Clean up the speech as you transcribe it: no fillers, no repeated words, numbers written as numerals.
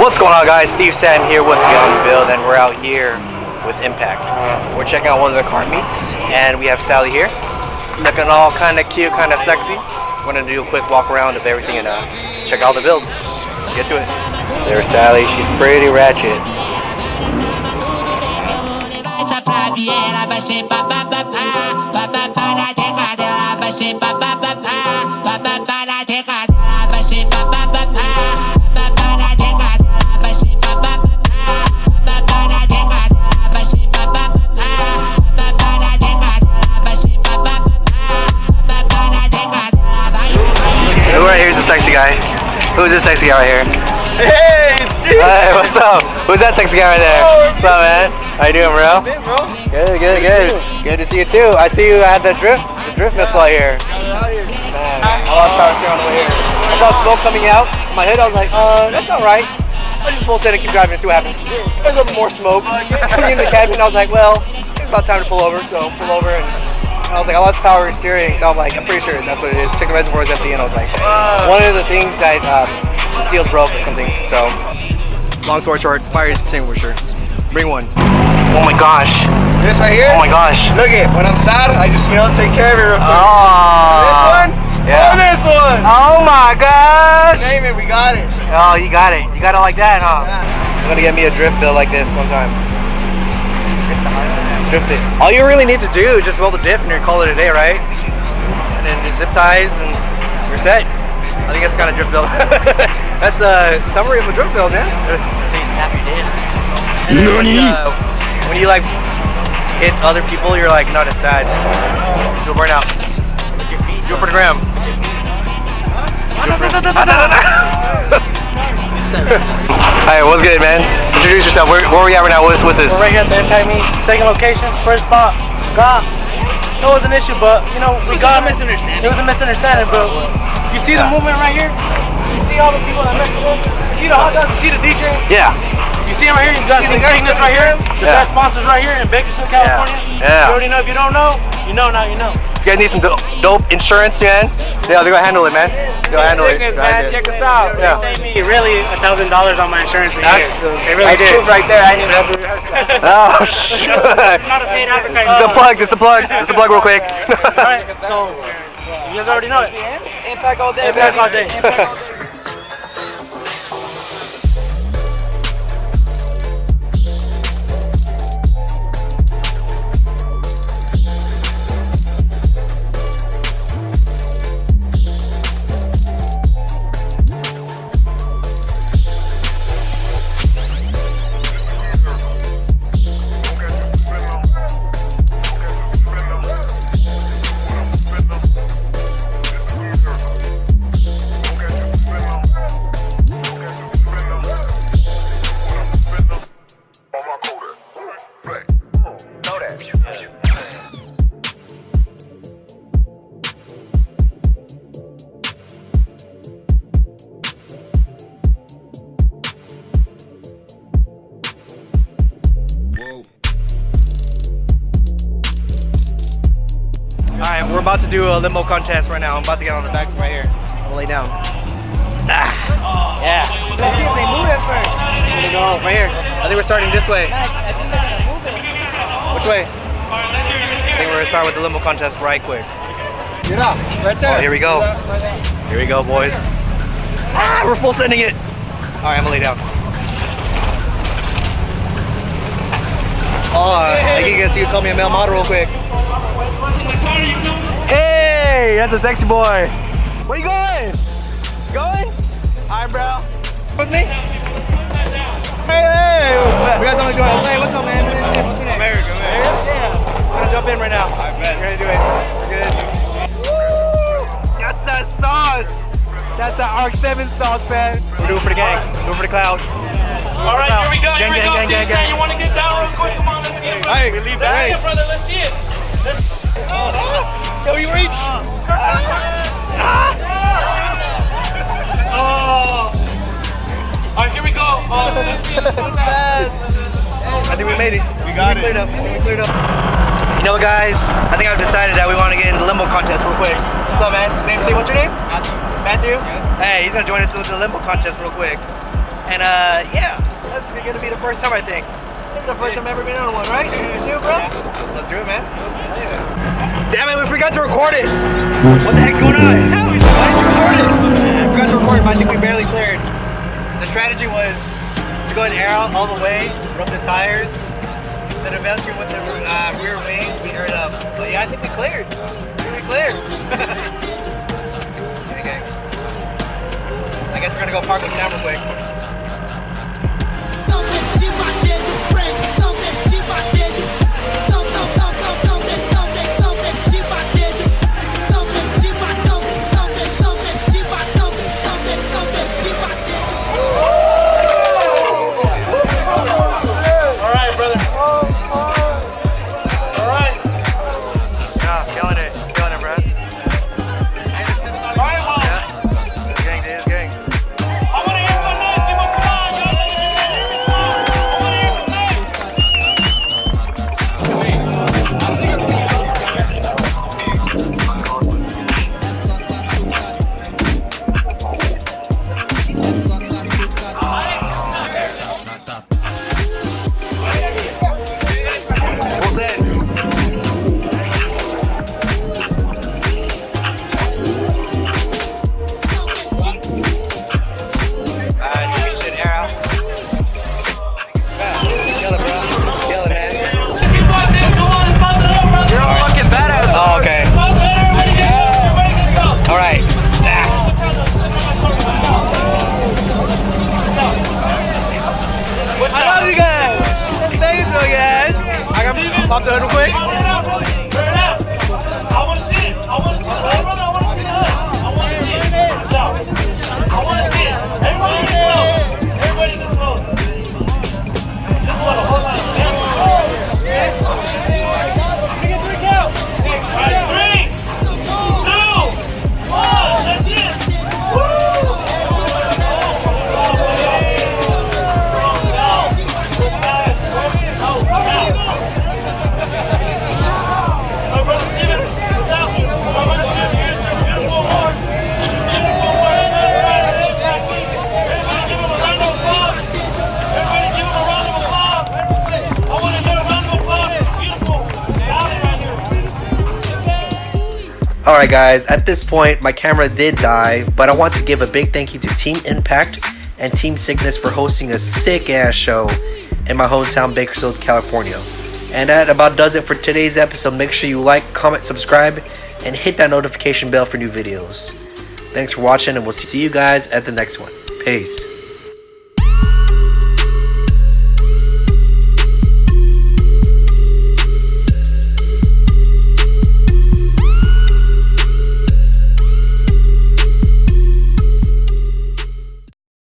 What's going on, guys? Steve Sam here with Beyond Build, and we're out here with Impact. We're checking out one of the car meets, and we have Sally here, looking all kind of cute, kind of sexy. We're gonna do a quick walk around of everything and check out the builds. Let's get to it. There's Sally. She's pretty ratchet. Who right here is the sexy guy? Who's this sexy guy right here? Hey, it's Steve! Hey, what's up? Who's that sexy guy right there? What's up, man? How you doing, bro? Good. Good to see you too. I see you at the drift missile out here. Man, I lost power steering over here. I saw smoke coming out from my head. I was like, that's not right. I just full set and keep driving and see what happens. There's a little more smoke coming in the cabin. I was like, well, it's about time to pull over. So pull over and I was like, I lost power steering. So I'm like, I'm pretty sure that's what it is. Check the reservoir is empty, and I was like, one of the things that the seals broke or something. So long story short, fire extinguisher. Bring one. Oh my gosh. This right here? Oh my gosh. Look it, when I'm sad, I just, take care of it real quick. Oh. This one? Yeah. Or this one? Oh my gosh. Name it, we got it. Oh, you got it. You got it like that, huh? Yeah. I'm gonna get me a drift bill like this one time. Drift it. All you really need to do is just weld the diff and you call it a day, right? And then just zip ties and you're set. I think that's the kind of drift build. That's a summary of a drift build, man. So you snap your diff. When you like hit other people, you're like not as sad. You'll burn out. Do it for the gram. Alright, what's good, man? Introduce yourself. Where are we at right now? What's this? We're right here at the Impact meet. Second location, first spot. God, it was an issue, but we got it. It was a misunderstanding, but you see the movement right here? You see all the people that met today? You see the hot dogs? You see the DJ? Yeah. You see him right here? You got Team Sikhness right here. The best sponsors right here in Bakersfield, California. Yeah. You already know. If you don't know, you know now you know. You guys need some dope insurance, man? Yeah, they're gonna handle it, man. They'll handle it. Man, check us out. Yeah. They saved me really $1,000 on my insurance a year. They really I did. right there. I didn't even have to rehearse that. Oh, shit. It's not a paid advertising. It's a plug. It's a plug real quick. Alright, so you guys already know it. Impact all day. Impact all day. Alright, we're about to do a limo contest right now. I'm about to get on the back right here. I'm gonna lay down. Yeah. Let's see if they move it first. Here we go, right here. I think we're starting this way. Nice. I think they're gonna move it. Which way? I think we're gonna start with the limo contest right quick. Get up, right there. Oh, here we go. Here we go, boys. We're full sending it. Alright, I'm gonna lay down. Oh, I think you guys call me a male model real quick. Hey, that's a sexy boy. Where you going? Going? Alright, bro. With me? Hey. We got someone going. Hey, what's up, man? America, man. Yeah. We're gonna jump in right now. I bet. We're gonna do it. We're good. Woo! That's that sauce. That's that ARC-7 sauce, man. We're doing it for the gang. Doing it for the cloud. All right, here we go. Gang. You want to get down real quick? Come on, let's see it, brother. Hey, we leave that. Let's see it, brother. Let's see it. Yo, you reach. All right, here we go. Let's see it. I think we made it. We got it. We cleared up. You know, guys, I think I've decided that we want to get in the limo contest real quick. What's up, man? What's your name? Matthew. Matthew? Hey, he's gonna join us with the limo contest real quick. And yeah, that's gonna be the first time I think. It's the first time I've ever been on one, right? You do, bro? Let's do it, man. Damn it, we forgot to record it. What the heck's going on? Why didn't you record it? I forgot to record it, but I think we barely cleared. The strategy was to go and air out all the way, rub the tires, then eventually with the rear wing, we air it up. But yeah, I think we cleared. We cleared. Okay. I guess we're gonna go park with Sam real quick. Pop the hood real quick. I want to see it. I want to see it. I want to see it. I want to see it. Everybody get close. Everybody get close. Just want to hold on. Alright guys, at this point my camera did die, but I want to give a big thank you to Team Impact and Team Sikhness for hosting a sick ass show in my hometown Bakersfield, California. And that about does it for today's episode. Make sure you like, comment, subscribe, and hit that notification bell for new videos. Thanks for watching, and we'll see you guys at the next one. Peace.